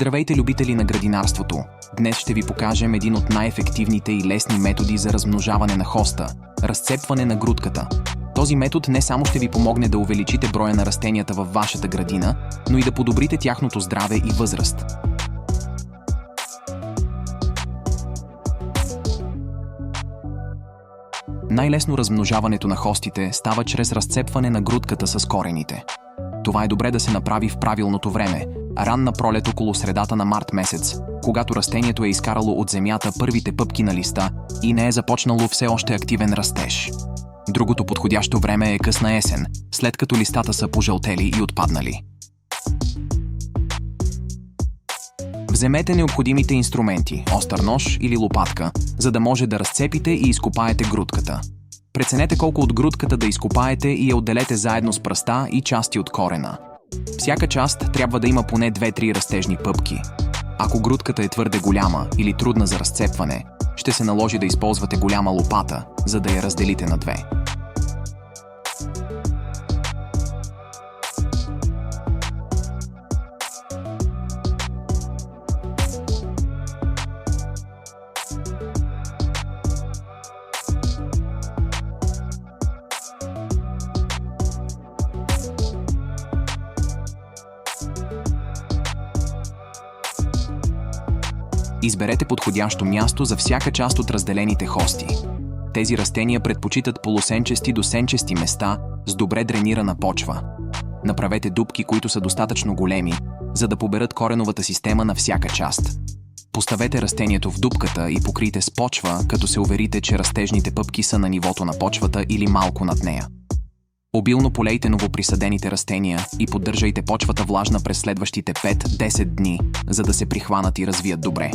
Здравейте, любители на градинарството! Днес ще ви покажем един от най-ефективните и лесни методи за размножаване на хоста – разцепване на грудката. Този метод не само ще ви помогне да увеличите броя на растенията във вашата градина, но и да подобрите тяхното здраве и възраст. Най-лесно размножаването на хостите става чрез разцепване на грудката с корените. Това е добре да се направи в правилното време – ранна пролет около средата на март месец, когато растението е изкарало от земята първите пъпки на листа и не е започнало все още активен растеж. Другото подходящо време е късна есен, след като листата са пожълтели и отпаднали. Вземете необходимите инструменти – остър нож или лопатка, за да може да разцепите и изкопаете грудката. Преценете колко от грудката да изкопаете и я отделете заедно с пръста и части от корена. Всяка част трябва да има поне 2-3 растежни пъпки. Ако грудката е твърде голяма или трудна за разцепване, ще се наложи да използвате голяма лопата, за да я разделите на две. Изберете подходящо място за всяка част от разделените хости. Тези растения предпочитат полусенчести до сенчести места с добре дренирана почва. Направете дупки, които са достатъчно големи, за да поберат кореновата система на всяка част. Поставете растението в дупката и покрийте с почва, като се уверите, че растежните пъпки са на нивото на почвата или малко над нея. Обилно полейте новоприсадените растения и поддържайте почвата влажна през следващите 5-10 дни, за да се прихванат и развият добре.